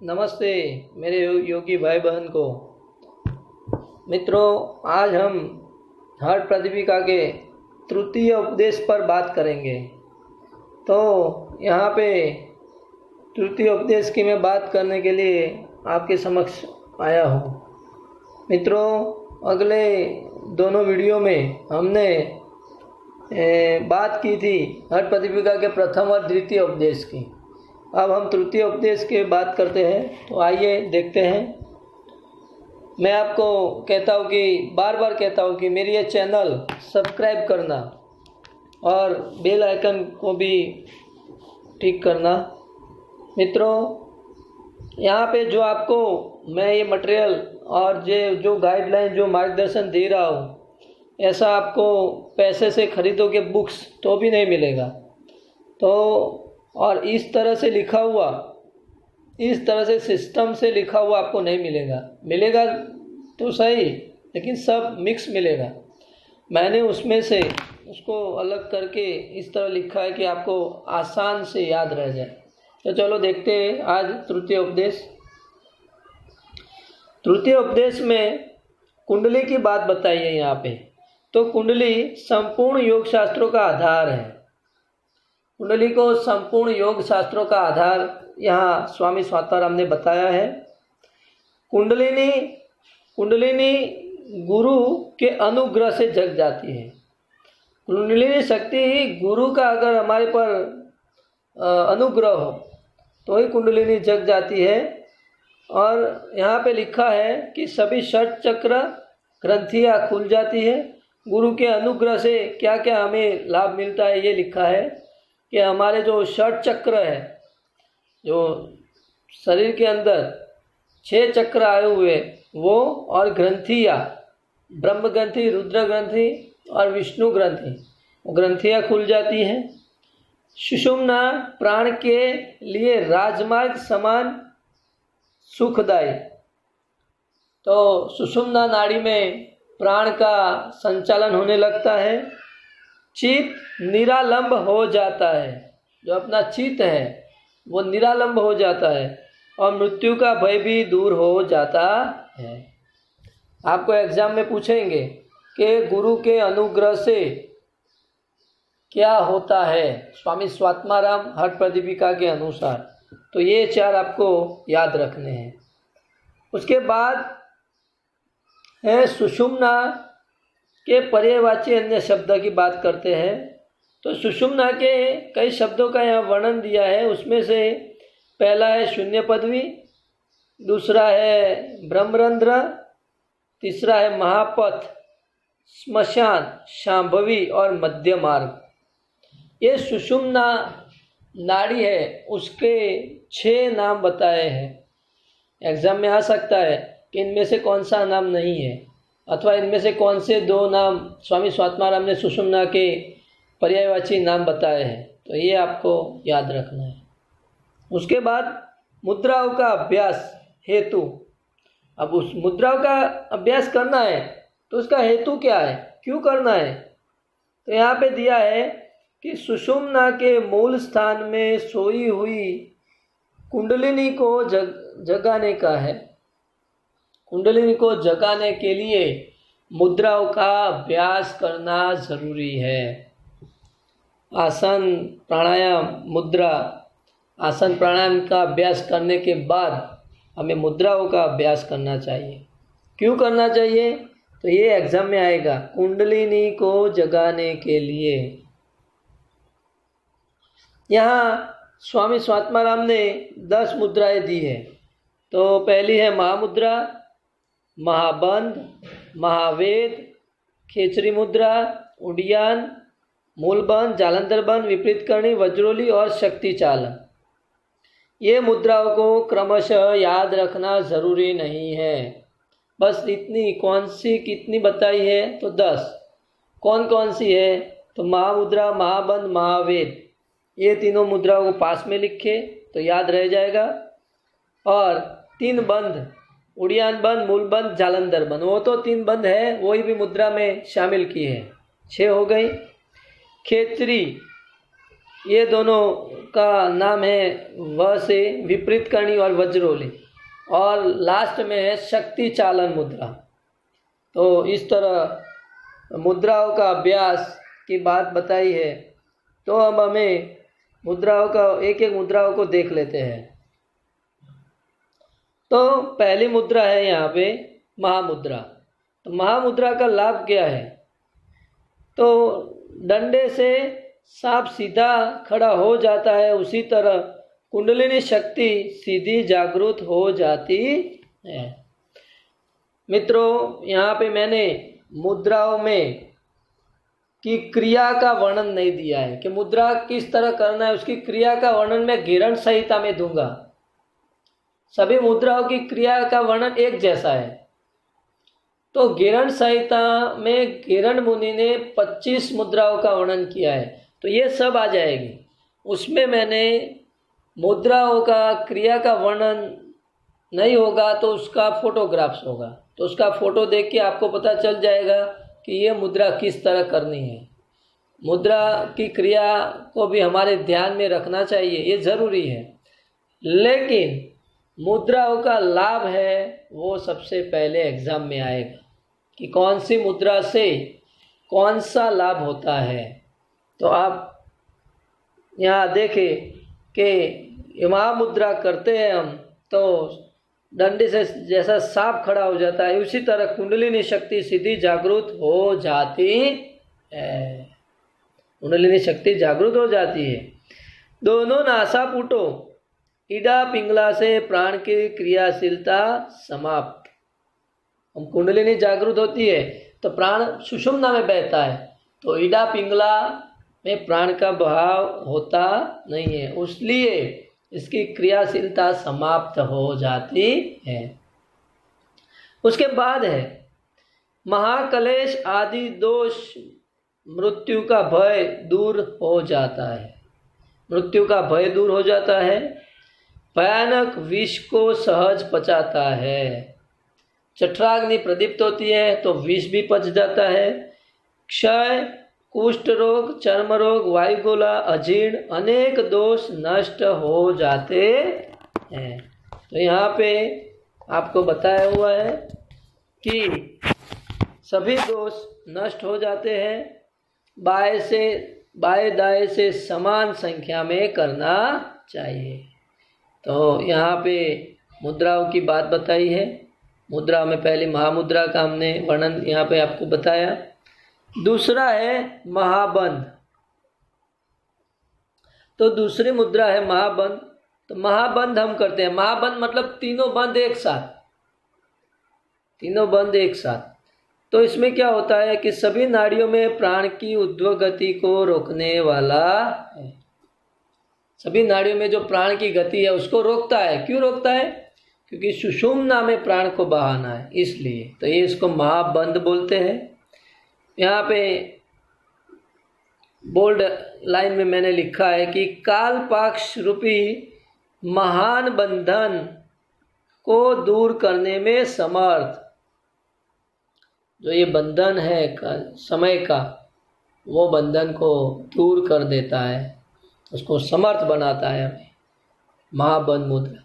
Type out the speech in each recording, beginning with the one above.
नमस्ते मेरे योगी भाई बहन को। मित्रों, आज हम हठ प्रदीपिका के तृतीय उपदेश पर बात करेंगे। तो यहाँ पे तृतीय उपदेश की मैं बात करने के लिए आपके समक्ष आया हूँ। मित्रों, अगले दोनों वीडियो में हमने बात की थी हठ प्रदीपिका के प्रथम और द्वितीय उपदेश की। अब हम तृतीय उपदेश की बात करते हैं। तो आइए देखते हैं। मैं आपको कहता हूँ कि बार बार कहता हूँ कि मेरी ये चैनल सब्सक्राइब करना और बेल आइकन को भी ठीक करना। मित्रों, यहाँ पे जो आपको मैं ये मटेरियल और जो गाइडलाइन जो मार्गदर्शन दे रहा हूँ, ऐसा आपको पैसे से खरीदोगे बुक्स तो भी नहीं मिलेगा। तो और इस तरह से लिखा हुआ, इस तरह से सिस्टम से लिखा हुआ आपको नहीं मिलेगा। मिलेगा तो सही, लेकिन सब मिक्स मिलेगा। मैंने उसमें से उसको अलग करके इस तरह लिखा है कि आपको आसान से याद रह जाए। तो चलो देखते हैं आज तृतीय उपदेश। तृतीय उपदेश में कुंडली की बात बताई है यहाँ पे। तो कुंडली संपूर्ण योग शास्त्रों का आधार है। कुंडली को संपूर्ण योग शास्त्रों का आधार यहाँ स्वामी स्वात्माराम ने बताया है। कुंडलिनी गुरु के अनुग्रह से जग जाती है। कुंडलिनी शक्ति ही गुरु का अगर हमारे पर अनुग्रह हो तो ही कुंडलिनी जग जाती है। और यहाँ पे लिखा है कि सभी षट चक्र ग्रंथियाँ खुल जाती है। गुरु के अनुग्रह से क्या क्या हमें लाभ मिलता है, ये लिखा है कि हमारे जो षट चक्र है, जो शरीर के अंदर 6 चक्र आए हुए वो, और ग्रंथियाँ, ब्रह्म ग्रंथि, रुद्र ग्रंथि और विष्णु ग्रंथि, वो ग्रंथियाँ खुल जाती हैं। सुषुम्ना प्राण के लिए राजमार्ग समान सुखदायी। तो सुषुम्ना नाड़ी में प्राण का संचालन होने लगता है। चित्त निरालंब हो जाता है। जो अपना चित्त है वो निरालंब हो जाता है और मृत्यु का भय भी दूर हो जाता है। आपको एग्जाम में पूछेंगे कि गुरु के अनुग्रह से क्या होता है स्वामी स्वात्माराम हठ प्रदीपिका के अनुसार। तो ये 4 आपको याद रखने हैं। उसके बाद है सुषुम्ना के पर्यायवाची अन्य शब्द की बात करते हैं। तो सुषुम्ना के कई शब्दों का यहाँ वर्णन दिया है। उसमें से पहला है शून्य पदवी, दूसरा है ब्रह्मरंध्र, तीसरा है महापथ, श्मशान, शांभवी और मध्य मार्ग। ये सुषुम्ना नाड़ी है, उसके 6 नाम बताए हैं। एग्जाम में आ सकता है कि इनमें से कौन सा नाम नहीं है, अथवा इनमें से कौन से 2 नाम स्वामी स्वात्माराम ने सुषुम्ना के पर्यायवाची नाम बताए हैं। तो ये आपको याद रखना है। उसके बाद मुद्राओं का अभ्यास हेतु। अब उस मुद्राओं का अभ्यास करना है तो उसका हेतु क्या है, क्यों करना है। तो यहाँ पे दिया है कि सुषुम्ना के मूल स्थान में सोई हुई कुंडलिनी को जगाने का है। कुंडलिनी को जगाने के लिए मुद्राओं का अभ्यास करना जरूरी है। आसन प्राणायाम मुद्रा, आसन प्राणायाम का अभ्यास करने के बाद हमें मुद्राओं का अभ्यास करना चाहिए। क्यों करना चाहिए, तो ये एग्जाम में आएगा। कुंडलिनी को जगाने के लिए यहाँ स्वामी स्वात्माराम ने 10 मुद्राएं दी है। तो पहली है महामुद्रा, महाबंध, महावेद, खेचरी मुद्रा, उडियान, मूलबंध, जालंधर बंध, विपरीत करणी, वज्रोली और शक्ति चालन। ये मुद्राओं को क्रमशः याद रखना ज़रूरी नहीं है। बस इतनी, कौन सी कितनी बताई है, तो 10। कौन कौन सी है, तो महामुद्रा, महाबंध, महावेद, ये तीनों मुद्राओं को पास में लिखे तो याद रह जाएगा। और 3 बंध, उड़ियान बंध, मूल बंध, जालंधर बंध, वो तो 3 बंध है, वही भी मुद्रा में शामिल की है, 6 हो गई। खेचरी, ये दोनों का नाम है व से विपरीत करनी और वज्रोली, और लास्ट में है शक्ति चालन मुद्रा। तो इस तरह मुद्राओं का अभ्यास की बात बताई है। तो अब हमें मुद्राओं का एक एक मुद्राओं को देख लेते हैं। तो पहली मुद्रा है यहाँ पे महामुद्रा। तो महामुद्रा का लाभ क्या है? तो डंडे से सांप सीधा खड़ा हो जाता है, उसी तरह कुंडलिनी शक्ति सीधी जागृत हो जाती है। मित्रों, यहाँ पे मैंने मुद्राओं में की क्रिया का वर्णन नहीं दिया है कि मुद्रा किस तरह करना है, उसकी क्रिया का वर्णन मैं घेरण संहिता में दूंगा। सभी मुद्राओं की क्रिया का वर्णन एक जैसा है। तो घेरण संहिता में घेरण मुनि ने 25 मुद्राओं का वर्णन किया है, तो ये सब आ जाएगी। उसमें मैंने मुद्राओं का क्रिया का वर्णन नहीं होगा तो उसका फोटोग्राफ्स होगा, तो उसका फोटो देख के आपको पता चल जाएगा कि ये मुद्रा किस तरह करनी है। मुद्रा की क्रिया को भी हमारे ध्यान में रखना चाहिए, ये ज़रूरी है। लेकिन मुद्राओं का लाभ है वो सबसे पहले एग्ज़ाम में आएगा कि कौन सी मुद्रा से कौन सा लाभ होता है। तो आप यहाँ देखें कि महामुद्रा करते हैं हम तो डंडे से जैसा सांप खड़ा हो जाता है, उसी तरह कुंडलिनी शक्ति सीधी जागृत हो जाती है। कुंडलिनी शक्ति जागृत हो जाती है। दोनों नासापुटों इडा पिंगला से प्राण की क्रियाशीलता समाप्त। हम कुंडलिनी जागृत होती है तो प्राण सुषुम्ना में बहता है, तो इडा पिंगला में प्राण का बहाव होता नहीं है, इसलिए इसकी क्रियाशीलता समाप्त हो जाती है। उसके बाद है महाकलेश आदि दोष, मृत्यु का भय दूर हो जाता है। मृत्यु का भय दूर हो जाता है। भयानक विष को सहज पचाता है। चठराग्नि प्रदीप्त होती है तो विष भी पच जाता है। क्षय, कुष्ठ रोग, चर्म रोग, वायुगोला, अजीर्ण, अनेक दोष नष्ट हो जाते हैं। तो यहाँ पे आपको बताया हुआ है कि सभी दोष नष्ट हो जाते हैं। बाएं दाएं से समान संख्या में करना चाहिए। तो यहाँ पे मुद्राओं की बात बताई है। मुद्रा में पहली महामुद्रा का हमने वर्णन यहाँ पे आपको बताया। दूसरा है महाबंध। तो दूसरी मुद्रा है महाबंध। तो महाबंध हम करते हैं। महाबंध मतलब तीनों बंद एक साथ, तीनों बंद एक साथ। तो इसमें क्या होता है कि सभी नाड़ियों में प्राण की ऊर्ध्व गति को रोकने वाला है। सभी नाड़ियों में जो प्राण की गति है उसको रोकता है। क्यों रोकता है? क्योंकि सुषुम्ना में प्राण को बहाना है, इसलिए। तो ये इसको महाबंध बोलते हैं। यहाँ पे बोल्ड लाइन में मैंने लिखा है कि कालपाक्ष रूपी महान बंधन को दूर करने में समर्थ। जो ये बंधन है समय का, वो बंधन को दूर कर देता है, उसको समर्थ बनाता है हमें। महाबंध मुद्रा।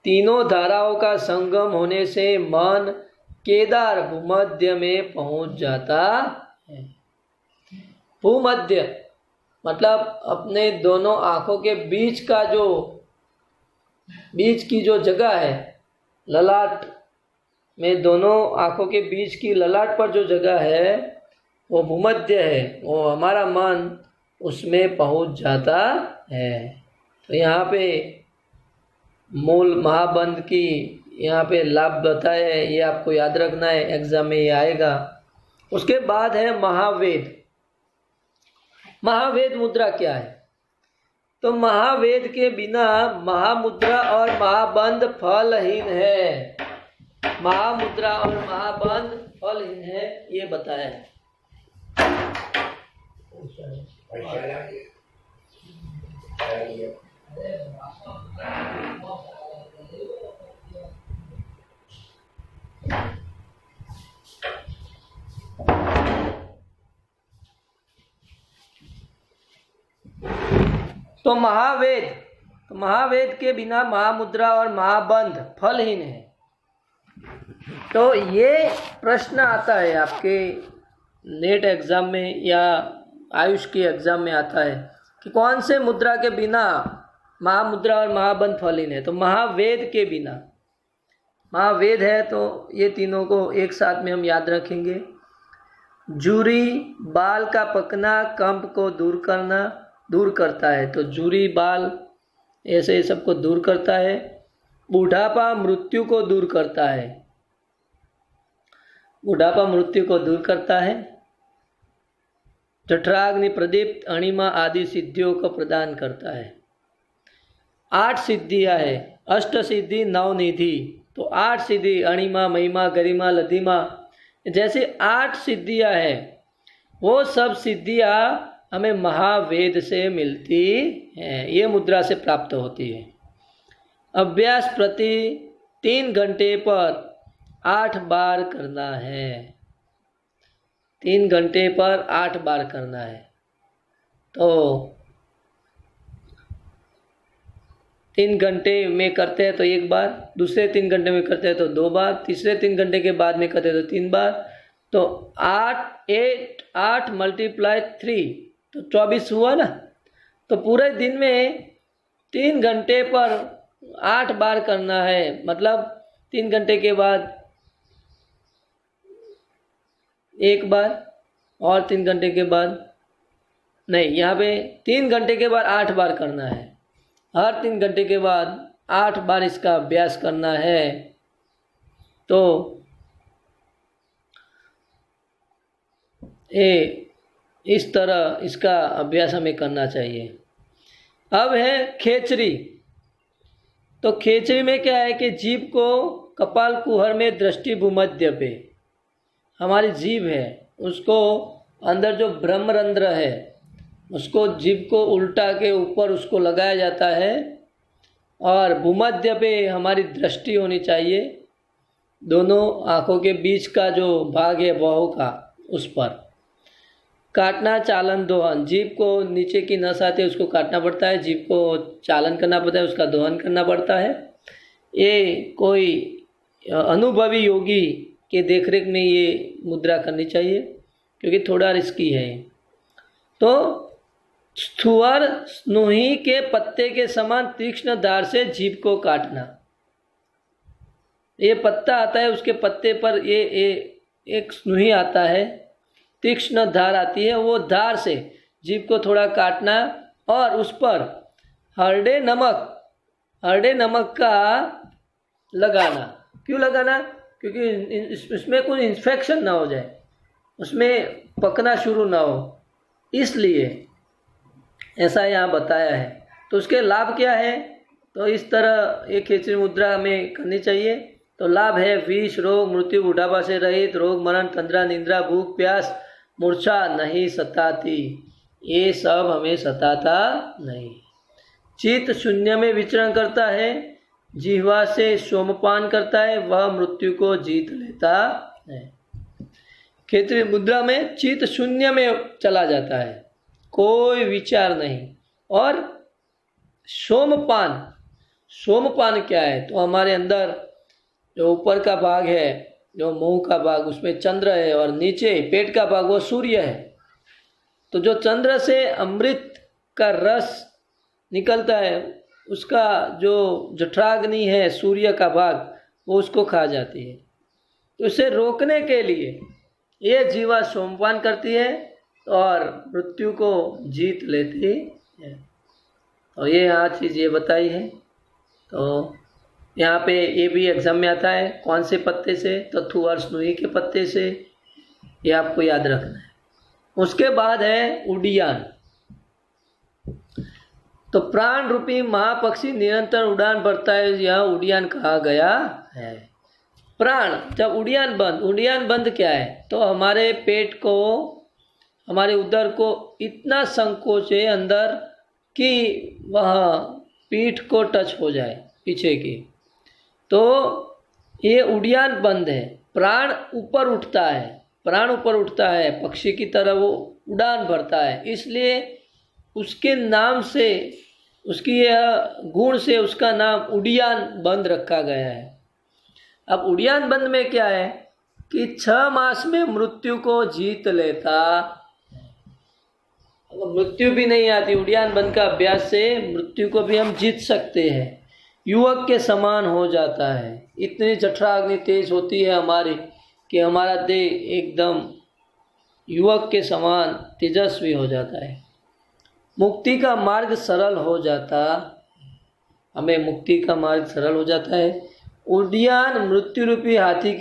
तीनों धाराओं का संगम होने से मन केदार भूमध्य में पहुंच जाता है। भूमध्य मतलब अपने दोनों आँखों के बीच का बीच की जो जगह है, ललाट में दोनों आँखों के बीच की ललाट पर जो जगह है वो भूमध्य है। वो हमारा मन उसमें पहुंच जाता है। तो यहाँ पे मूल महाबंध की यहाँ पे लाभ बताया है, ये आपको याद रखना है, एग्जाम में ये आएगा। उसके बाद है महावेद। महावेद मुद्रा क्या है? तो महावेद के बिना महामुद्रा और महाबंध फलहीन है। महामुद्रा और महाबंध फलहीन है, ये बताया है। तो महावेद के बिना महामुद्रा और महाबंध फलहीन है। तो ये प्रश्न आता है आपके नेट एग्जाम में या आयुष के एग्जाम में आता है कि कौन से मुद्रा के बिना महामुद्रा और महाबंध फलहीन है। तो महावेद के बिना, महावेद है तो ये तीनों को एक साथ में हम याद रखेंगे। जूरी बाल का पकना कंप को दूर करता है, तो जूरी बाल ऐसे सबको दूर करता है। बुढ़ापा मृत्यु को दूर करता है, बुढ़ापा मृत्यु को दूर करता है। जठराग्नि प्रदीप्त अणिमा आदि सिद्धियों को प्रदान करता है। 8 सिद्धियां है, अष्ट सिद्धि नवनिधि। तो 8 सिद्धि अणिमा महिमा गरिमा लधिमा जैसे 8 सिद्धियां है, वो सब सिद्धियां हमें महावेद से मिलती हैं, ये मुद्रा से प्राप्त होती है। अभ्यास प्रति 3 घंटे पर 8 बार करना है, 3 घंटे पर 8 बार करना है। तो 3 घंटे में करते हैं तो 1 बार, दूसरे 3 घंटे में करते हैं तो 2 बार, तीसरे 3 घंटे के बाद में करते हैं तो 3 बार। तो 8 मल्टीप्लाई 3 तो 24 हुआ ना। तो पूरे दिन में 3 घंटे पर 8 बार करना है, मतलब 3 घंटे के बाद 1 बार और 3 घंटे के बाद नहीं, यहाँ पे 3 घंटे के बाद 8 बार करना है। हर 3 घंटे के बाद 8 बार इसका अभ्यास करना है। तो इस तरह इसका अभ्यास हमें करना चाहिए। अब है खेचरी। तो खेचरी में क्या है कि जीभ को कपाल कुहर में दृष्टि भूमध्य पे, हमारी जीभ है उसको अंदर जो ब्रह्मरंध्र है उसको जीभ को उल्टा के ऊपर उसको लगाया जाता है और भूमध्य पे हमारी दृष्टि होनी चाहिए। दोनों आँखों के बीच का जो भाग है बाहों का, उस पर काटना चालन दोहन, जीभ को नीचे की नस आती है उसको काटना पड़ता है, जीभ को चालन करना पड़ता है, उसका दोहन करना पड़ता है। ये कोई अनुभवी योगी के देखरेख में ये मुद्रा करनी चाहिए क्योंकि थोड़ा रिस्की है। तो स्थूवर स्नूही के पत्ते के समान तीक्ष्ण धार से जीभ को काटना। ये पत्ता आता है, उसके पत्ते पर ये एक स्नूही आता है, तीक्ष्ण धार आती है, वो धार से जीभ को थोड़ा काटना और उस पर हरडे नमक का लगाना। क्यों लगाना? क्योंकि इसमें कोई इन्फेक्शन ना हो जाए, उसमें पकना शुरू ना हो, इसलिए ऐसा यहाँ बताया है। तो उसके लाभ क्या है? तो इस तरह एक खेचरी मुद्रा हमें करनी चाहिए। तो लाभ है विष, रोग, मृत्यु, बुढ़ापा से रहित, रोग, मरण, तंद्रा, निंद्रा, भूख, प्यास, मूर्छा नहीं सताती, ये सब हमें सताता नहीं। चित्त शून्य में विचरण करता है, जिह्वा से सोमपान करता है, वह मृत्यु को जीत लेता है। खेचरी मुद्रा में चित्त शून्य में चला जाता है, कोई विचार नहीं। और सोमपान क्या है? तो हमारे अंदर जो ऊपर का भाग है, जो मुंह का भाग, उसमें चंद्र है और नीचे पेट का भाग वो सूर्य है। तो जो चंद्र से अमृत का रस निकलता है, उसका जो जठराग्नि है सूर्य का भाग, वो उसको खा जाती है। तो इसे रोकने के लिए ये जीवा सोमपान करती है और मृत्यु को जीत लेती है। तो ये यहाँ चीज़ ये बताई है। तो यहाँ पे ये भी एग्जाम में आता है, कौन से पत्ते से? तो थुअर स्नूही के पत्ते से, ये आपको याद रखना है। उसके बाद है उड़ियान। तो प्राण रूपी महापक्षी निरंतर उड़ान भरता है, यह उड़ियान कहा गया है। प्राण जब उड़ियान बंद क्या है? तो हमारे पेट को, हमारे उदर को इतना संकोच है अंदर कि वह पीठ को टच हो जाए पीछे की, तो ये उड़ियान बंद है। प्राण ऊपर उठता है, पक्षी की तरह वो उड़ान भरता है, इसलिए उसके नाम से उसकी यह गुण से उसका नाम उडियान बंद रखा गया है। अब उडियान बंद में क्या है कि 6 मास में मृत्यु को जीत लेता। अगर मृत्यु भी नहीं आती, उडियान बंद का अभ्यास से मृत्यु को भी हम जीत सकते हैं, युवक के समान हो जाता है। इतनी जठराग्नि तेज होती है हमारी कि हमारा देह एकदम युवक के समान तेजस्वी हो जाता है। मुक्ति का मार्ग सरल हो जाता, हमें मुक्ति का मार्ग सरल हो जाता है। उडियान मृत्यु रूपी हाथी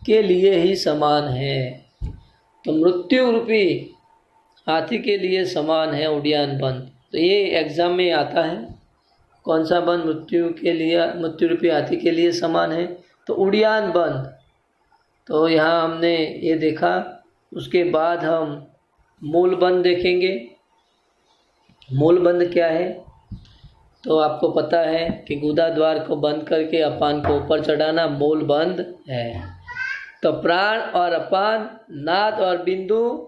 के लिए ही समान है। तो मृत्यु रूपी हाथी के लिए समान है उडियान बंद। तो ये एग्जाम में आता है, कौन सा बंद मृत्यु रूपी हाथी के लिए समान है? तो उडियान बंद। तो यहाँ हमने ये देखा। उसके बाद हम मूल बंद देखेंगे। मूल बंद क्या है? तो आपको पता है कि गुदा द्वार को बंद करके अपान को ऊपर चढ़ाना मूल बंद है। तो प्राण और अपान, नाद और बिंदु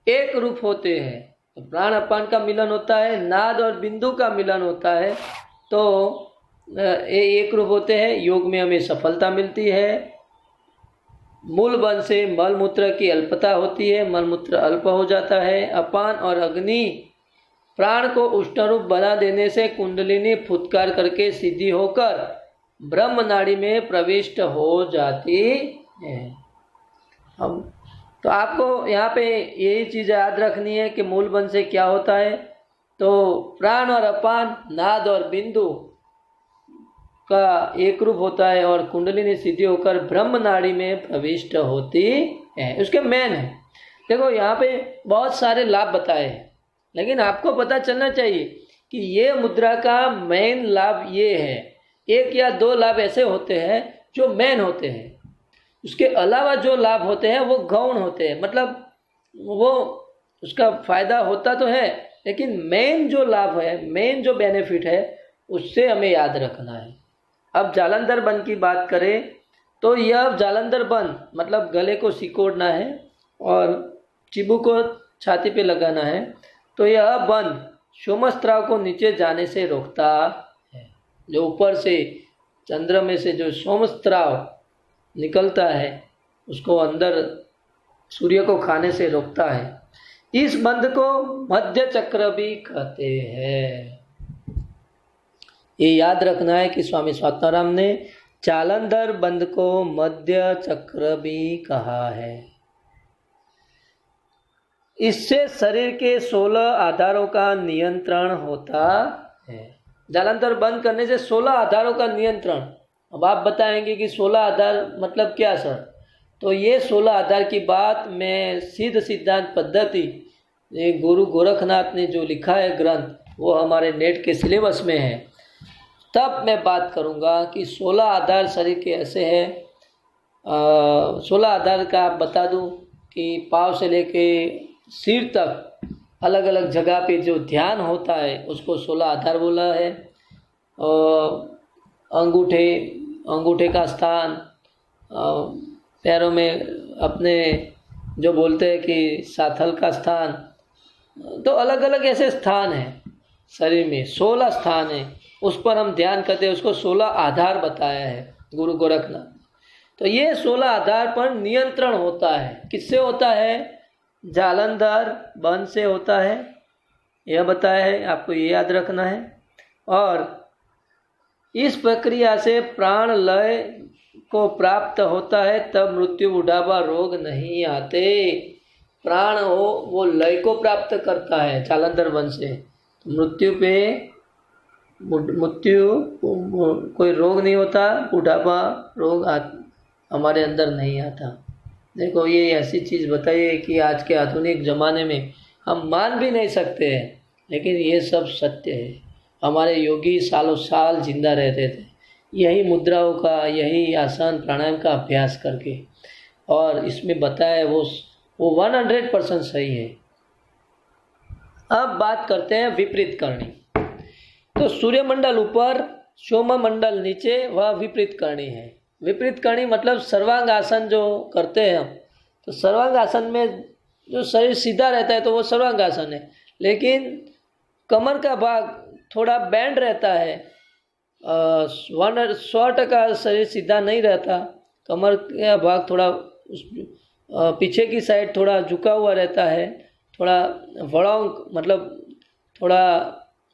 एक रूप होते हैं। तो प्राण अपान का मिलन होता है, नाद और बिंदु का मिलन होता है, तो ये एक रूप होते हैं। योग में हमें सफलता मिलती है। मूल बंद से मल मूत्र की अल्पता होती है, मल मूत्र अल्प हो जाता है। अपान और अग्नि प्राण को उष्ण रूप बना देने से कुंडलिनी फुत्कार करके सीधी होकर ब्रह्म नाड़ी में प्रविष्ट हो जाती है। हम तो आपको यहाँ पे यही चीज़ याद रखनी है कि मूल बंद से क्या होता है। तो प्राण और अपान, नाद और बिंदु का एक रूप होता है और कुंडलिनी सीधी होकर ब्रह्म नाड़ी में प्रविष्ट होती है। उसके मेन है। देखो यहाँ पे बहुत सारे लाभ बताए हैं, लेकिन आपको पता चलना चाहिए कि ये मुद्रा का मेन लाभ ये है। 1 या 2 लाभ ऐसे होते हैं जो मेन होते हैं, उसके अलावा जो लाभ होते हैं वो गौण होते हैं। मतलब वो उसका फायदा होता तो है, लेकिन मेन जो लाभ है, मेन जो बेनिफिट है, उससे हमें याद रखना है। अब जालंधर बंद की बात करें तो यह जालंधर बंद मतलब गले को सिकोड़ना है और चिबू को छाती पे लगाना है। तो यह बंद सोमस्त्राव को नीचे जाने से रोकता है। जो ऊपर से चंद्र में से जो सोमस्त्राव निकलता है उसको अंदर सूर्य को खाने से रोकता है। इस बंद को मध्य चक्र भी कहते हैं। ये याद रखना है कि स्वामी स्वात्माराम ने जालंधर बंद को मध्य चक्र भी कहा है। इससे शरीर के 16 आधारों का नियंत्रण होता है। जालंधर बंद करने से 16 आधारों का नियंत्रण। अब आप बताएंगे कि 16 आधार मतलब क्या सर? तो ये 16 आधार की बात मैं सिद्ध सिद्धांत पद्धति ये गुरु गोरखनाथ ने जो लिखा है ग्रंथ, वो हमारे नेट के सिलेबस में है। तब मैं बात करूँगा कि 16 आधार शरीर के ऐसे हैं। 16 आधार का आप बता दूँ कि पाँव से लेके सिर तक अलग अलग जगह पे जो ध्यान होता है उसको 16 आधार बोला है। और अंगूठे का स्थान, पैरों में अपने जो बोलते हैं कि साथल का स्थान, तो अलग अलग ऐसे स्थान हैं शरीर में, 16 स्थान हैं, उस पर हम ध्यान करते हैं। उसको 16 आधार बताया है गुरु गोरखनाथ। तो ये 16 आधार पर नियंत्रण होता है। किससे होता है? जालंधर बंद से होता है, यह बताया है, आपको ये याद रखना है। और इस प्रक्रिया से प्राण लय को प्राप्त होता है, तब मृत्यु बुढ़ापा रोग नहीं आते। प्राण हो वो लय को प्राप्त करता है जालंधर बंद से, मृत्यु कोई रोग नहीं होता, बुढ़ापा रोग हमारे अंदर नहीं आता। देखो ये ऐसी चीज़ बताइए कि आज के आधुनिक ज़माने में हम मान भी नहीं सकते हैं, लेकिन ये सब सत्य है। हमारे योगी सालों साल जिंदा रहते थे यही मुद्राओं का, यही आसान प्राणायाम का अभ्यास करके, और इसमें बताया वो 100% सही है। अब बात करते हैं विपरीत करनी। तो सूर्यमंडल ऊपर, सोममंडल नीचे, वह विपरीत करनी है। विपरीत करनी मतलब सर्वांग आसन जो करते हैं हम, तो सर्वांग आसन में जो शरीर सीधा रहता है तो वो सर्वांग आसन है। लेकिन कमर का भाग थोड़ा बैंड रहता है, 100% शरीर सीधा नहीं रहता, कमर का भाग थोड़ा पीछे की साइड थोड़ा झुका हुआ रहता है, थोड़ा वड़ांक मतलब थोड़ा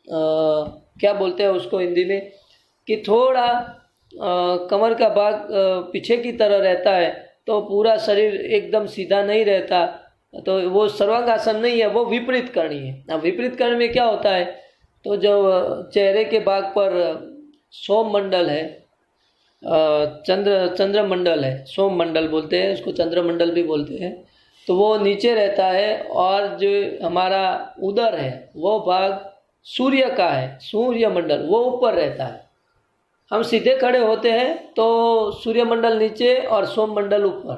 क्या बोलते हैं उसको हिंदी में कि थोड़ा कमर का भाग पीछे की तरह रहता है, तो पूरा शरीर एकदम सीधा नहीं रहता, तो वो सर्वांगासन नहीं है, वो विपरीत करनी है। अब विपरीत करने में क्या होता है, तो जो चेहरे के भाग पर सोम मंडल है, चंद्रमंडल है, सोम मंडल बोलते हैं उसको, चंद्रमंडल भी बोलते हैं, तो वो नीचे रहता है, और जो हमारा उदर है वो भाग सूर्य का है, सूर्य मंडल वो ऊपर रहता है। हम सीधे खड़े होते हैं तो सूर्य मंडल नीचे और सोम मंडल ऊपर,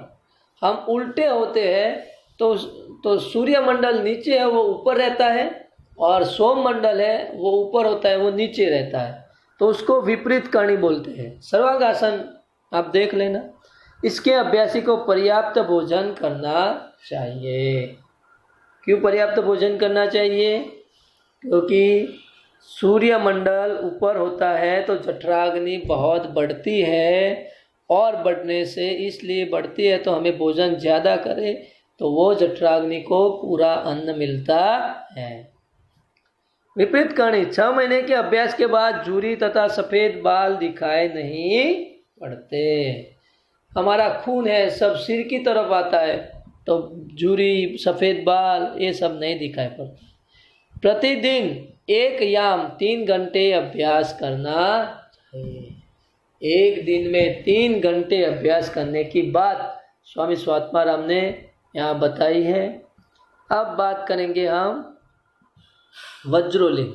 हम उल्टे होते हैं तो सूर्य मंडल नीचे है वो ऊपर रहता है, और सोम मंडल है वो ऊपर होता है वो नीचे रहता है, तो उसको विपरीत करणी बोलते हैं। सर्वांगासन आप देख लेना। इसके अभ्यासी को पर्याप्त भोजन करना चाहिए। क्यों पर्याप्त भोजन करना चाहिए? क्योंकि सूर्य मंडल ऊपर होता है तो जठराग्नि बहुत बढ़ती है, और बढ़ने से इसलिए बढ़ती है तो हमें भोजन ज़्यादा करें तो वो जठराग्नि को पूरा अन्न मिलता है। विपरीत करणी, 6 महीने के अभ्यास के बाद झुर्री तथा सफ़ेद बाल दिखाई नहीं पड़ते। हमारा खून है सब सिर की तरफ आता है, तो झुर्री सफ़ेद बाल ये सब नहीं दिखाई पड़ता। प्रतिदिन 1 याम 3 घंटे अभ्यास करना चाहिए। एक दिन में 3 घंटे अभ्यास करने की बात स्वामी स्वात्माराम ने यहाँ बताई है। अब बात करेंगे हम वज्रोलिंग।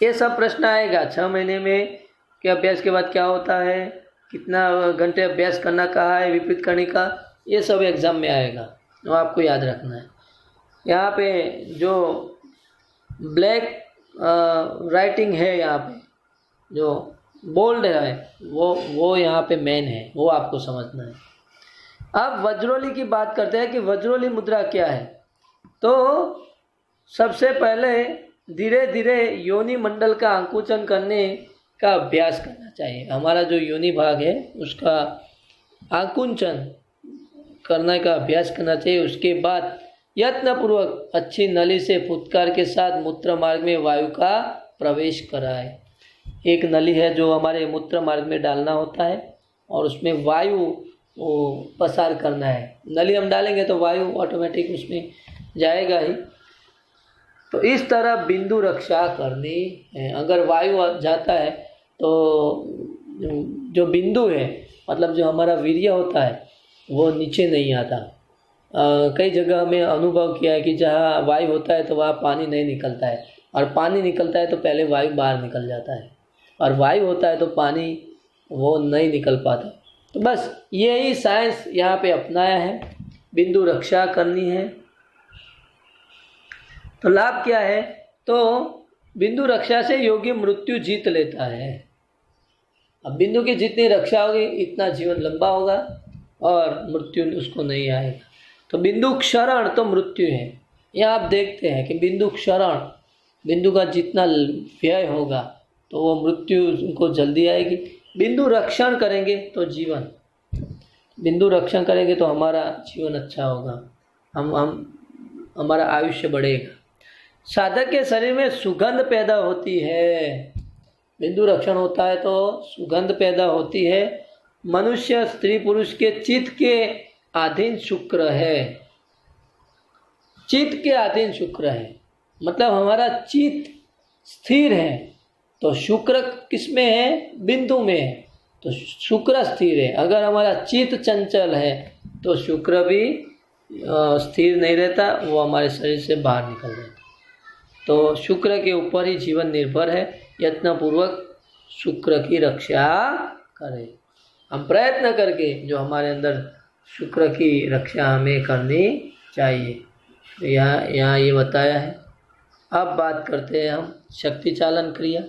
ये सब प्रश्न आएगा 6 महीने में के अभ्यास के बाद क्या होता है, कितना घंटे अभ्यास करना कहा है, विपरीत करने का, ये सब एग्ज़ाम में आएगा, तो आपको याद रखना है। यहाँ पे जो ब्लैक राइटिंग है, यहाँ पे जो बोल्ड है वो यहाँ पे मेन है, वो आपको समझना है। अब वज्रोली की बात करते हैं कि वज्रोली मुद्रा क्या है। तो सबसे पहले धीरे धीरे योनि मंडल का अंकुचन करने का अभ्यास करना चाहिए। हमारा जो योनि भाग है उसका आकुंचन करने का अभ्यास करना चाहिए। उसके बाद यत्नपूर्वक अच्छी नली से फुटकार के साथ मूत्र मार्ग में वायु का प्रवेश कराए। एक नली है जो हमारे मूत्र मार्ग में डालना होता है, और उसमें वायु पसार करना है। नली हम डालेंगे तो वायु ऑटोमेटिक उसमें जाएगा ही। तो इस तरह बिंदु रक्षा करनी है। अगर वायु जाता है तो जो बिंदु है, मतलब जो हमारा वीर्य होता है, वो नीचे नहीं आता। कई जगह हमें अनुभव किया है कि जहाँ वायु होता है तो वहाँ पानी नहीं निकलता है, और पानी निकलता है तो पहले वायु बाहर निकल जाता है, और वायु होता है तो पानी वो नहीं निकल पाता। तो बस यही साइंस यहाँ पे अपनाया है, बिंदु रक्षा करनी है। तो लाभ क्या है? तो बिंदु रक्षा से योगी मृत्यु जीत लेता है। अब बिंदु की जितनी रक्षा होगी इतना जीवन लंबा होगा और मृत्यु उसको नहीं आएगा। तो बिंदु क्षरण तो मृत्यु है। यह आप देखते हैं कि बिंदु क्षरण, बिंदु का जितना व्यय होगा तो वो मृत्यु उनको जल्दी आएगी। बिंदु रक्षण करेंगे तो जीवन, बिंदु रक्षण करेंगे तो हमारा जीवन अच्छा होगा, हमारा आयुष्य बढ़ेगा। साधक के शरीर में सुगंध पैदा होती है। बिंदु रक्षण होता है तो सुगंध पैदा होती है। मनुष्य स्त्री पुरुष के चित्त के अधीन शुक्र है। चित्त के अधीन शुक्र है, मतलब हमारा चित्त स्थिर है। तो शुक्र किस में है? बिंदु में है, तो शुक्र स्थिर है। अगर हमारा चित्त चंचल है तो शुक्र भी स्थिर नहीं रहता, वो हमारे शरीर से बाहर निकल जाता। तो शुक्र के ऊपर ही जीवन निर्भर है। यत्नपूर्वक शुक्र की रक्षा करें। हम प्रयत्न करके जो हमारे अंदर शुक्र की रक्षा हमें करनी चाहिए। तो यहाँ ये बताया है। अब बात करते हैं हम शक्ति चालन क्रिया।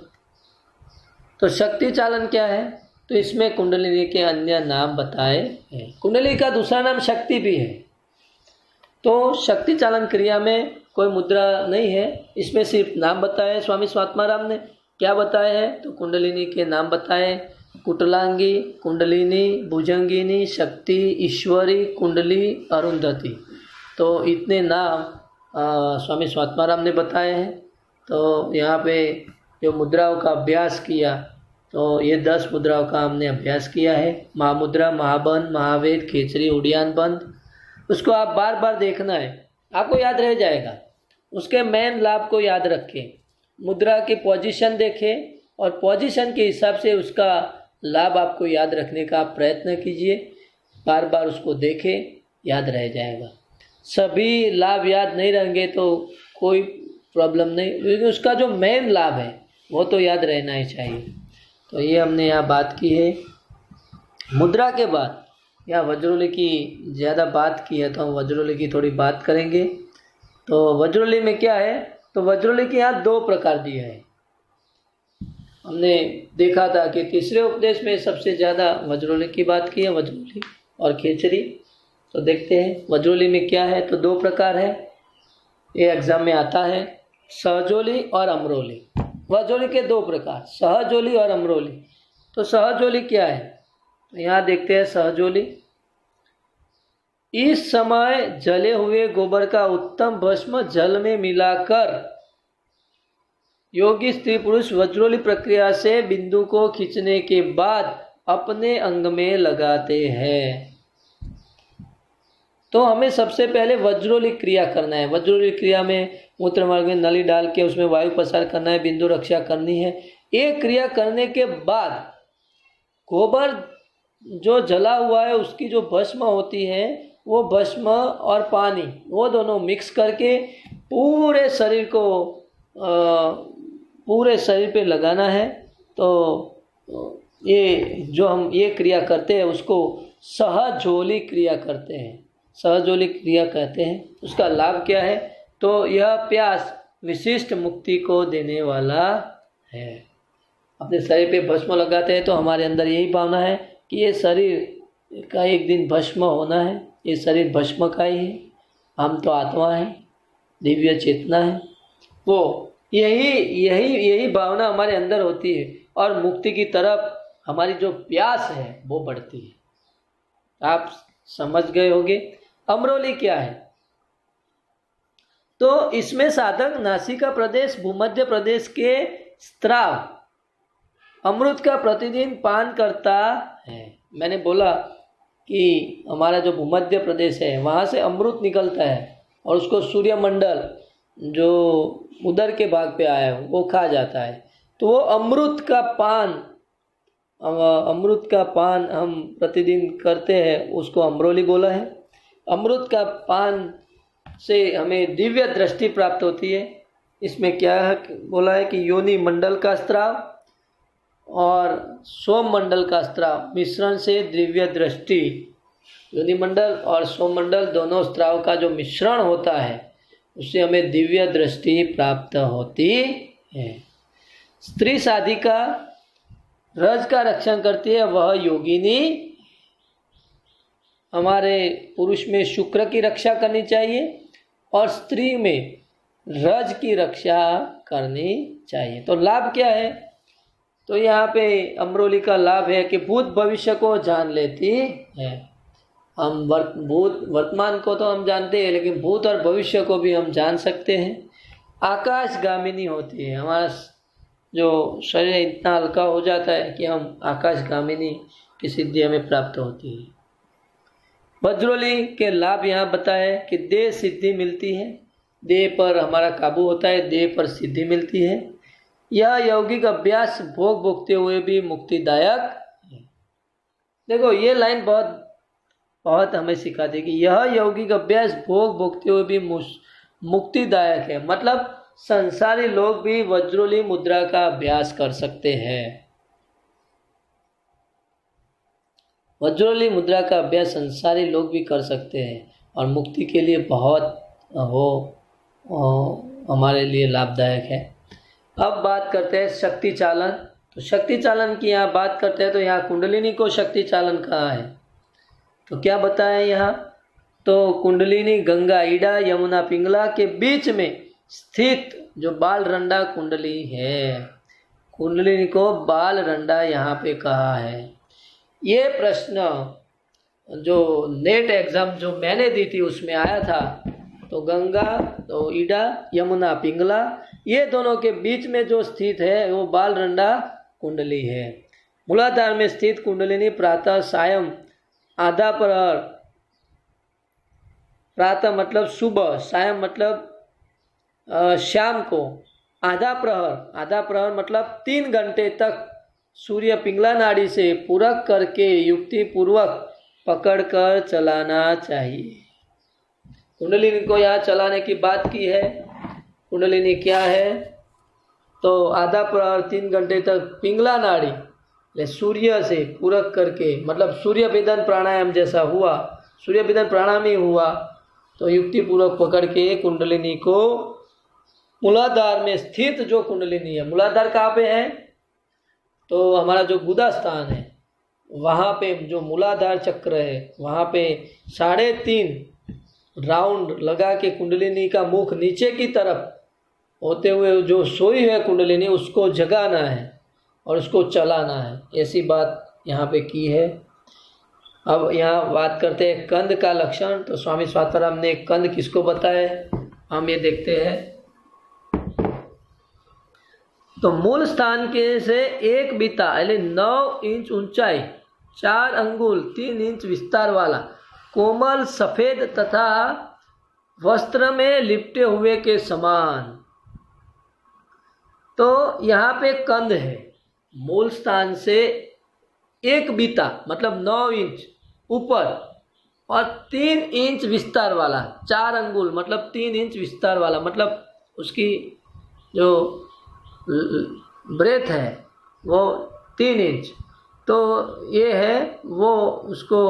तो शक्ति चालन क्या है? तो इसमें कुंडलिनी के अन्य नाम बताए हैं। कुंडली का दूसरा नाम शक्ति भी है। तो शक्ति चालन क्रिया में कोई मुद्रा नहीं है, इसमें सिर्फ नाम बताया है स्वामी स्वात्माराम ने। क्या बताया है? तो कुंडलिनी के नाम बताए, कुटलांगी, कुंडलिनी, भुजंगिनी, शक्ति, ईश्वरी, कुंडली, अरुंधति। तो इतने नाम स्वामी स्वात्माराम ने बताए हैं। तो यहाँ पे जो मुद्राओं का अभ्यास किया, तो ये 10 मुद्राओं का हमने अभ्यास किया है। महामुद्रा, महाबंध, महावेद, खेचरी, उड़ियान बंध, उसको आप बार बार देखना है, आपको याद रह जाएगा। उसके मेन लाभ को याद रखें, मुद्रा की पोजीशन देखें और पोजीशन के हिसाब से उसका लाभ आपको याद रखने का प्रयत्न कीजिए। बार बार उसको देखें, याद रह जाएगा। सभी लाभ याद नहीं रहेंगे तो कोई प्रॉब्लम नहीं, लेकिन उसका जो मेन लाभ है वो तो याद रहना ही चाहिए। तो ये हमने यहाँ बात की है। मुद्रा के बाद यहाँ वज्रोली की ज़्यादा बात की है, तो हम वज्रोली की थोड़ी बात करेंगे। तो वज्रोली में क्या है? तो वज्रोली के यहाँ 2 प्रकार दिए हैं। हमने देखा था कि तीसरे उपदेश में सबसे ज़्यादा वज्रोली की बात की है, वज्रोली और खेचरी। तो देखते हैं वज्रोली में क्या है। तो 2 प्रकार है, ये एग्जाम में आता है, सहजोली और अमरोली। वज्रोली के 2 प्रकार, सहजोली और अमरोली। तो सहजोली क्या है? तो यहाँ देखते हैं सहजोली। इस समय जले हुए गोबर का उत्तम भस्म जल में मिलाकर योगी स्त्री पुरुष वज्रोली प्रक्रिया से बिंदु को खींचने के बाद अपने अंग में लगाते हैं। तो हमें सबसे पहले वज्रोली क्रिया करना है। वज्रोली क्रिया में मूत्र मार्ग में नली डाल के उसमें वायु प्रसार करना है, बिंदु रक्षा करनी है। ये क्रिया करने के बाद गोबर जो जला हुआ है उसकी जो भस्म होती है, वो भस्म और पानी वो दोनों मिक्स करके पूरे शरीर पे लगाना है। तो ये जो हम ये क्रिया करते हैं उसको सहजोली क्रिया करते हैं, सहजोली क्रिया कहते हैं। उसका लाभ क्या है? तो यह प्यास विशिष्ट मुक्ति को देने वाला है। अपने शरीर पे भस्म लगाते हैं तो हमारे अंदर यही भावना है कि ये शरीर का एक दिन भस्म होना है, ये शरीर भस्म का ही है, हम तो आत्मा है, दिव्य चेतना है। वो यही भावना हमारे अंदर होती है और मुक्ति की तरफ हमारी जो प्यास है वो बढ़ती है। आप समझ गए होंगे। अमरोली क्या है? तो इसमें साधक नासिका प्रदेश, भूमध्य प्रदेश के स्त्राव अमृत का प्रतिदिन पान करता है। मैंने बोला कि हमारा जो भूमध्य प्रदेश है वहाँ से अमृत निकलता है और उसको सूर्यमंडल जो उधर के भाग पे आया है वो खा जाता है। तो वो अमृत का पान हम प्रतिदिन करते हैं, उसको अमरोली बोला है। अमृत का पान से हमें दिव्य दृष्टि प्राप्त होती है। इसमें क्या है बोला है कि योनि मंडल का स्त्राव और सोम मंडल का स्त्राव मिश्रण से दिव्य दृष्टि, योनि मंडल और सोम मंडल दोनों स्त्राव का जो मिश्रण होता है उससे हमें दिव्य दृष्टि प्राप्त होती है। स्त्री साधिका रज का रक्षण करती है, वह योगिनी। हमारे पुरुष में शुक्र की रक्षा करनी चाहिए और स्त्री में रज की रक्षा करनी चाहिए। तो लाभ क्या है? तो यहाँ पे अमरोली का लाभ है कि भूत भविष्य को जान लेती है। हम वर्तमान को तो हम जानते हैं, लेकिन भूत और भविष्य को भी हम जान सकते हैं। आकाशगामिनी होती है, हमारा जो शरीर इतना हल्का हो जाता है कि हम आकाशगामिनी की सिद्धि हमें प्राप्त होती है। वज्रोली के लाभ यहाँ बताए कि देह सिद्धि मिलती है, देह पर हमारा काबू होता है, देह पर सिद्धि मिलती है। यह यौगिक अभ्यास भोग भोगते हुए भी मुक्तिदायक है। देखो ये लाइन बहुत हमें सिखा देगी। यह यौगिक अभ्यास भोग भोगते हुए भी मुक्तिदायक है, मतलब संसारी लोग भी वज्रोली मुद्रा का अभ्यास कर सकते हैं। वज्रोली मुद्रा का अभ्यास संसारी लोग भी कर सकते हैं और मुक्ति के लिए बहुत हमारे लिए लाभदायक है। अब बात करते हैं शक्ति चालन। तो शक्ति चालन की यहाँ बात करते हैं तो यहाँ कुंडलिनी को शक्ति चालन कहा है। तो क्या बताया यहाँ? तो तो कुंडलिनी गंगा, ईडा, यमुना, पिंगला के बीच में स्थित जो बाल रंडा कुंडली है, कुंडलिनी को बाल रंडा यहाँ पे कहा है। ये प्रश्न जो नेट एग्ज़ाम जो मैंने दी थी उसमें आया था। तो गंगा, तो ईडा, यमुना, पिंगला, ये दोनों के बीच में जो स्थित है वो बाल रंडा कुंडली है। मूलाधार में स्थित कुंडलिनी प्रातः सायं आधा प्रहर, प्रातः मतलब सुबह, सायं मतलब शाम को, आधा प्रहर मतलब 3 घंटे तक सूर्य पिंगला नाड़ी से पूरक करके युक्ति पूर्वक पकड़कर चलाना चाहिए। कुंडलिनी को यहाँ चलाने की बात की है। कुंडलिनी क्या है? तो आधा प्रहर 3 घंटे तक पिंगला नाड़ी सूर्य से पूरक करके, मतलब सूर्य भेदन प्राणायाम जैसा हुआ, सूर्य भेदन प्राणायाम ही हुआ, तो युक्ति पूर्वक पकड़ के कुंडलिनी को मूलाधार में स्थित जो कुंडलिनी है, मूलाधार कहाँ पे है? तो हमारा जो गुदा स्थान है वहाँ पे जो मूलाधार चक्र है वहाँ पे 3.5 राउंड लगा के कुंडलिनी का मुख नीचे की तरफ होते हुए जो सोई है कुंडलिनी उसको जगाना है और उसको चलाना है, ऐसी बात यहाँ पे की है। अब यहाँ बात करते हैं कंद का लक्षण। तो स्वामी स्वात्माराम ने कंद किसको बताया, हम ये देखते हैं। तो मूल स्थान के से 1 बीता यानी 9 इंच ऊंचाई, 4 अंगुल 3 इंच विस्तार वाला कोमल सफेद तथा वस्त्र में लिपटे हुए के समान। तो यहाँ पे कंद है, मूल स्थान से 1 बीता मतलब 9 इंच ऊपर और 3 इंच विस्तार वाला, 4 अंगुल मतलब 3 इंच विस्तार वाला, मतलब उसकी जो ब्रेथ है वो 3 इंच। तो ये है वो उसको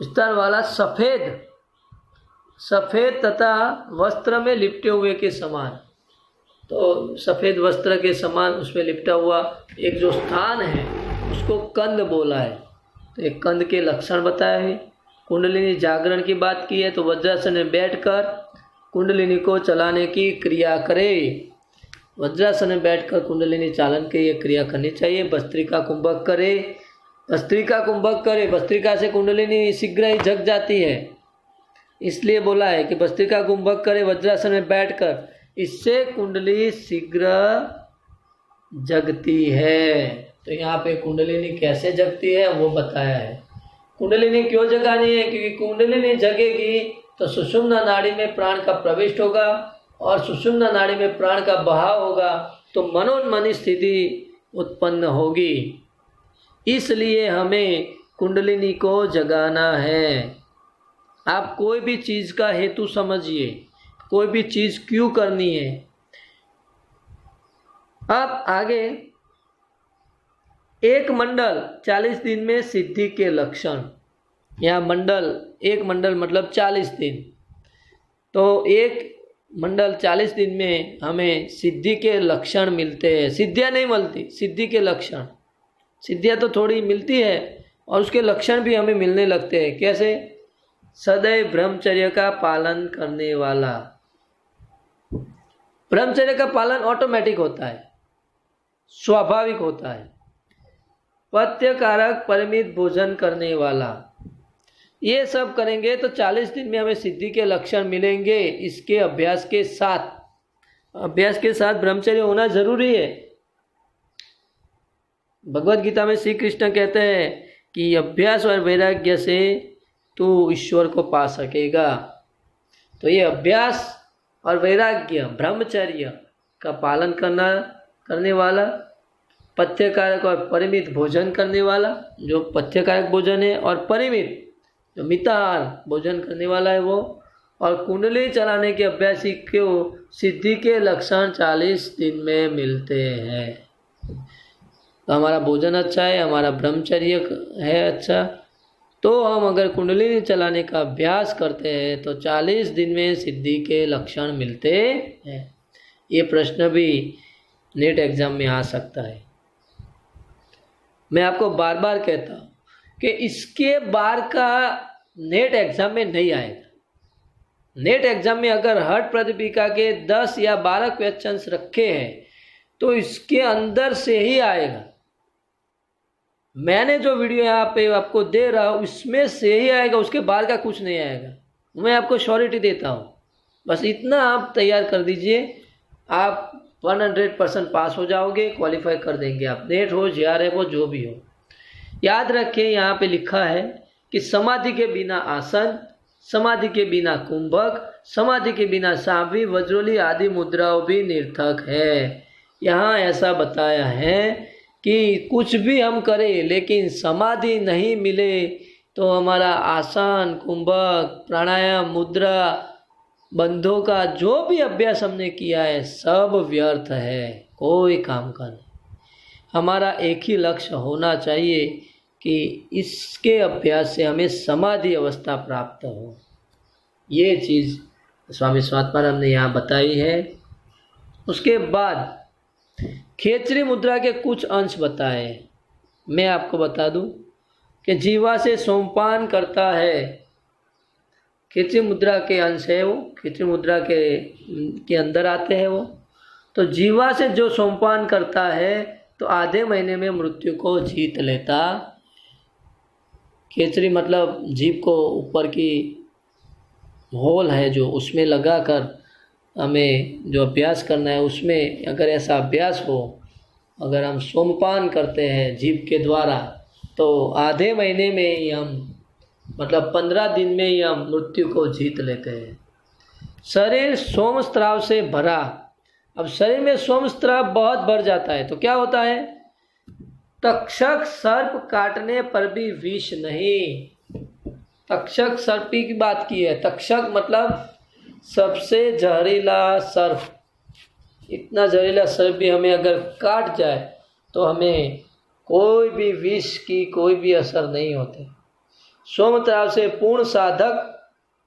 विस्तार वाला सफ़ेद तथा वस्त्र में लिपटे हुए के समान। तो सफ़ेद वस्त्र के समान उसमें लिपटा हुआ एक जो स्थान है उसको कंद बोला है। तो एक कंद के लक्षण बताए हैं। कुंडलिनी जागरण की बात की है तो वज्रासन में बैठकर कुंडलिनी को चलाने की क्रिया करे। वज्रासन में बैठकर कुंडलिनी चालन के ये क्रिया करनी चाहिए। भस्त्रिका कुंभक करे, भस्त्रिका से कुंडलिनी शीघ्र ही जग जाती है, इसलिए बोला है कि भस्त्रिका कुंभक करे वज्रासन में बैठकर, इससे कुंडली शीघ्र जगती है। तो यहाँ पे कुंडलिनी कैसे जगती है वो बताया है। कुंडलिनी क्यों जगानी है? क्योंकि कुंडलिनी जगेगी तो सुषुम्ना नाड़ी में प्राण का प्रविष्ट होगा और सुषुम्ना नाड़ी में प्राण का बहाव होगा तो मनोन्मनी स्थिति उत्पन्न होगी। इसलिए हमें कुंडलिनी को जगाना है। आप कोई भी चीज़ का हेतु समझिए, कोई भी चीज़ क्यों करनी है। अब आगे एक मंडल 40 दिन में सिद्धि के लक्षण। यहाँ एक मंडल मतलब 40 दिन। तो एक मंडल 40 दिन में हमें सिद्धि के लक्षण मिलते हैं। सिद्धियाँ नहीं मिलती, सिद्धि के लक्षण। सिद्धियाँ तो थोड़ी मिलती है और उसके लक्षण भी हमें मिलने लगते हैं। कैसे? सदैव ब्रह्मचर्य का पालन करने वाला। ब्रह्मचर्य का पालन ऑटोमेटिक होता है, स्वाभाविक होता है। पथ्यकारक परिमित भोजन करने वाला, ये सब करेंगे तो 40 दिन में हमें सिद्धि के लक्षण मिलेंगे। इसके अभ्यास के साथ ब्रह्मचर्य होना जरूरी है। भगवद गीता में श्री कृष्ण कहते हैं कि अभ्यास और वैराग्य से तू ईश्वर को पा सकेगा। तो ये अभ्यास और वैराग्य, ब्रह्मचर्य का पालन करने वाला, पथ्यकारक और परिमित भोजन करने वाला, जो पथ्यकारक भोजन है, और परिमित जो मिताहार भोजन करने वाला है वो, और कुंडली चलाने के अभ्यासी को सिद्धि के लक्षण 40 दिन में मिलते हैं। तो हमारा भोजन अच्छा है, हमारा ब्रह्मचर्य है अच्छा, तो हम अगर कुंडलिनी चलाने का अभ्यास करते हैं तो 40 दिन में सिद्धि के लक्षण मिलते हैं। ये प्रश्न भी नेट एग्जाम में आ सकता है। मैं आपको बार बार कहता हूँ कि इसके बार का नेट एग्जाम में नहीं आएगा। नेट एग्जाम में अगर हर प्रातिपदिका के 10 या 12 क्वेश्चंस रखे हैं तो इसके अंदर से ही आएगा। मैंने जो वीडियो यहाँ पे आपको दे रहा हूँ इसमें से ही आएगा, उसके बाहर का कुछ नहीं आएगा। मैं आपको श्योरिटी देता हूँ। बस इतना आप तैयार कर दीजिए, आप 100% पास हो जाओगे, क्वालिफाई कर देंगे आप। नेट हो, JRF हो, जो भी हो। याद रखें, यहाँ पे लिखा है कि समाधि के बिना आसन, समाधि के बिना कुंभक, समाधि के बिना सांभी, वज्रोली आदि मुद्राओं भी निर्थक है। यहाँ ऐसा बताया है कि कुछ भी हम करें लेकिन समाधि नहीं मिले तो हमारा आसन, कुंभक, प्राणायाम, मुद्रा, बंधों का जो भी अभ्यास हमने किया है सब व्यर्थ है, कोई काम का नहीं। हमारा एक ही लक्ष्य होना चाहिए कि इसके अभ्यास से हमें समाधि अवस्था प्राप्त हो। ये चीज़ स्वामी स्वात्मानंद ने यहाँ बताई है। उसके बाद खेचरी मुद्रा के कुछ अंश बताए। मैं आपको बता दूं कि जीवा से सोमपान करता है, खेचरी मुद्रा के अंश है वो, खेचरी मुद्रा के अंदर आते हैं वो। तो जीवा से जो सोमपान करता है तो आधे महीने में मृत्यु को जीत लेता। खेचरी मतलब जीभ को ऊपर की होल है जो, उसमें लगाकर हमें जो अभ्यास करना है, उसमें अगर ऐसा अभ्यास हो, अगर हम सोमपान करते हैं जीभ के द्वारा तो आधे महीने में ही हम, मतलब 15 दिन में ही हम मृत्यु को जीत लेते हैं। शरीर सोम स्त्राव से भरा। अब शरीर में सोम स्त्राव बहुत बढ़ जाता है तो क्या होता है? तक्षक सर्प काटने पर भी विष नहीं। तक्षक सर्पी की बात की है। तक्षक मतलब सबसे जहरीला सर्प। इतना जहरीला सर्प भी हमें अगर काट जाए तो हमें कोई भी विष की कोई भी असर नहीं होते। सोमत्राव से पूर्ण साधक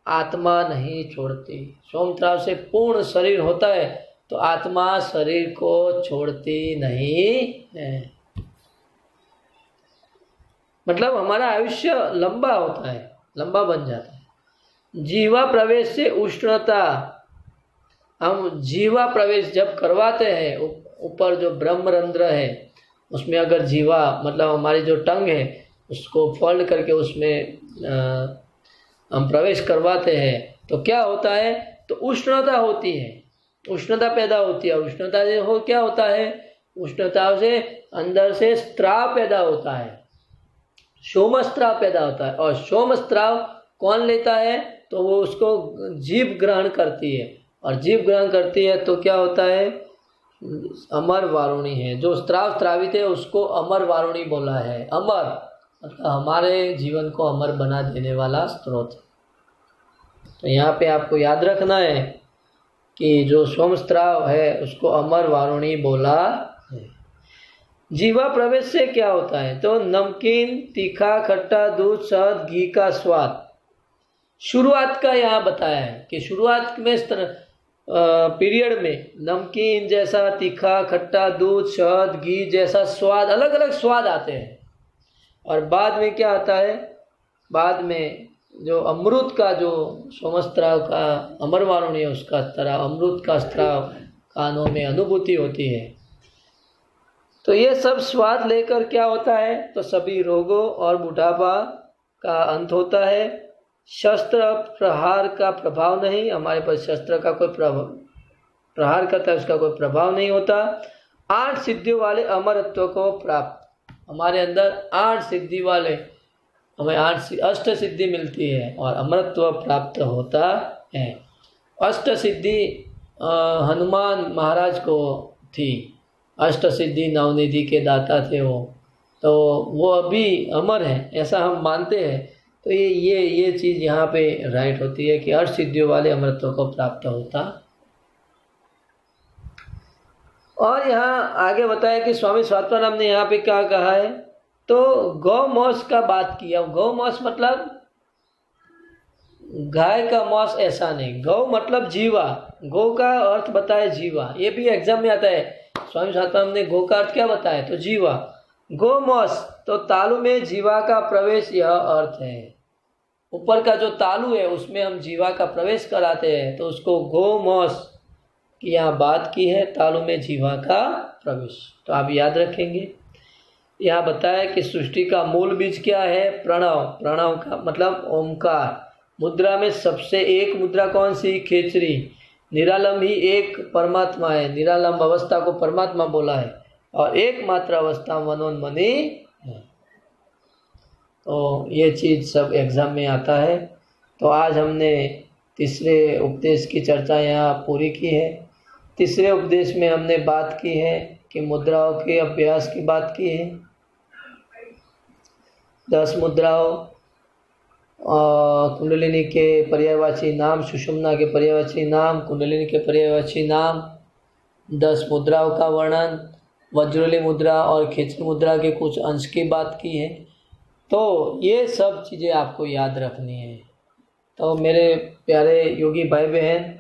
आत्मा नहीं छोड़ती। सोमत्राव से पूर्ण शरीर होता है तो आत्मा शरीर को छोड़ती नहीं है। मतलब हमारा आयुष्य लंबा होता है, लंबा बन जाता है। जीवा प्रवेश से उष्णता। हम जीवा प्रवेश जब करवाते हैं, ऊपर जो ब्रह्मरंध्र है उसमें अगर जीवा मतलब हमारी जो टंग है उसको फोल्ड करके उसमें हम प्रवेश करवाते हैं तो क्या होता है? तो उष्णता होती है, उष्णता पैदा होती है। उष्णता से हो क्या होता है? उष्णता से अंदर से स्त्राव पैदा होता है, सोमस्त्राव पैदा होता है। और सोमस्त्राव कौन लेता है? तो वो उसको जीभ ग्रहण करती है, और जीभ ग्रहण करती है तो क्या होता है? अमर वारुणी है। जो स्त्राव स्त्रावित है उसको अमर वारुणी बोला है। अमर मतलब हमारे जीवन को अमर बना देने वाला स्रोत। तो यहाँ पे आपको याद रखना है कि जो सोमस्त्राव है उसको अमर वारुणी बोला है। जीवा प्रवेश से क्या होता है? तो नमकीन, तीखा, खट्टा, दूध, शहद, घी का स्वाद। शुरुआत का यहाँ बताया है कि शुरुआत में पीरियड में नमकीन जैसा, तीखा, खट्टा, दूध, शहद, घी जैसा स्वाद, अलग अलग स्वाद आते हैं। और बाद में क्या आता है? बाद में जो अमृत का, जो सोमस्त्राव का अमर वारुणी है उसका स्त्राव, अमृत का स्त्राव कानों में अनुभूति होती है। तो ये सब स्वाद लेकर क्या होता है? तो सभी रोगों और बुढ़ापा का अंत होता है। शस्त्र प्रहार का प्रभाव नहीं, हमारे पास शस्त्र का कोई प्रहार करता है उसका कोई प्रभाव नहीं होता। 8 सिद्धियों वाले अमरत्व को प्राप्त। हमारे अंदर 8 सिद्धि वाले, हमें 8 अष्ट सिद्धि मिलती है और अमरत्व प्राप्त होता है। अष्ट सिद्धि हनुमान महाराज को थी। अष्ट सिद्धि नवनिधि के दाता थे वो, तो वो अभी अमर है ऐसा हम मानते हैं। तो ये चीज़ यहाँ पे राइट होती है कि 8 सिद्धियों वाले अमरत्व को प्राप्त होता। और यहाँ आगे बताया कि स्वामी स्वात्मानंद ने यहाँ पे क्या कहा है? तो गौ मांस का बात किया। गौ मांस मतलब गाय का मांस ऐसा नहीं, गौ मतलब जीवा। गौ का अर्थ बताया जीवा, ये भी एग्जाम में आता है। स्वामी स्वात्मानंद ने गौ का अर्थ क्या बताया? तो जीवा। गौ मांस तो तालु में जीवा का प्रवेश, यह अर्थ है। ऊपर का जो तालु है उसमें हम जीवा का प्रवेश कराते हैं, तो उसको गोमोस की यहाँ बात की है, तालु में जीवा का प्रवेश। तो आप याद रखेंगे। यहाँ बताया कि सृष्टि का मूल बीज क्या है? प्रणव। प्रणव का मतलब ओमकार। मुद्रा में सबसे एक मुद्रा कौन सी? खेचरी। निरालंब ही एक परमात्मा है, निरालंब अवस्था को परमात्मा बोला है, और एकमात्र अवस्था मनोन्मनी है। तो ये चीज़ सब एग्जाम में आता है। तो आज हमने तीसरे उपदेश की चर्चा यहाँ पूरी की है। तीसरे उपदेश में हमने बात की है कि मुद्राओं के अभ्यास की बात की है। 10 मुद्राओं, कुंडलिनी के पर्यायवाची नाम, सुषुम्ना के पर्यायवाची नाम, कुंडलिनी के पर्यायवाची नाम, 10 मुद्राओं का वर्णन, वज्रली मुद्रा और खेचरी मुद्रा के कुछ अंश की बात की है। तो ये सब चीज़ें आपको याद रखनी है। तो मेरे प्यारे योगी भाई बहन,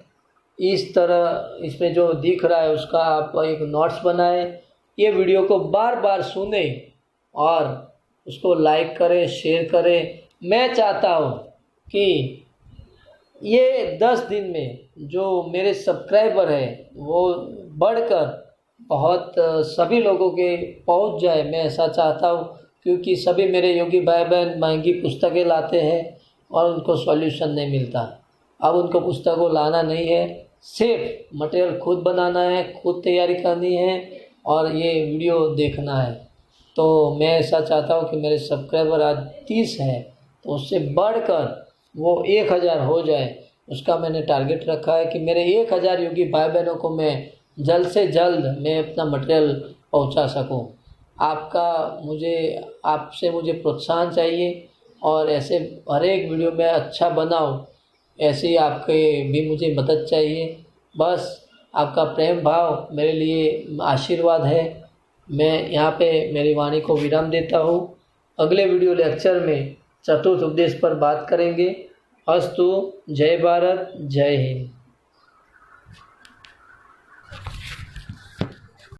इस तरह इसमें जो दिख रहा है उसका आप एक नोट्स बनाएं, ये वीडियो को बार बार सुने और उसको लाइक करें, शेयर करें। मैं चाहता हूँ कि ये 10 दिन में जो मेरे सब्सक्राइबर हैं वो बढ़कर बहुत सभी लोगों के पहुँच जाए, मैं ऐसा चाहता हूँ, क्योंकि सभी मेरे योगी भाई बहन महंगी पुस्तकें लाते हैं और उनको सॉल्यूशन नहीं मिलता। अब उनको पुस्तकों लाना नहीं है, सिर्फ मटेरियल खुद बनाना है, खुद तैयारी करनी है और ये वीडियो देखना है। तो मैं ऐसा चाहता हूँ कि मेरे सब्सक्राइबर आज 30 हैं, तो उससे बढ़कर वो 1000 हो जाए, उसका मैंने टारगेट रखा है कि मेरे 1000 योगी भाई बहनों को मैं जल्द से जल्द मैं अपना मटेरियल पहुंचा सकूं। आपसे मुझे प्रोत्साहन चाहिए और ऐसे हर एक वीडियो में अच्छा बनाऊं, ऐसी आपके भी मुझे मदद चाहिए। बस आपका प्रेम भाव मेरे लिए आशीर्वाद है। मैं यहाँ पे मेरी वाणी को विराम देता हूँ। अगले वीडियो लेक्चर में चतुर्थ उपदेश पर बात करेंगे। अस्तु। जय भारत, जय हिंद।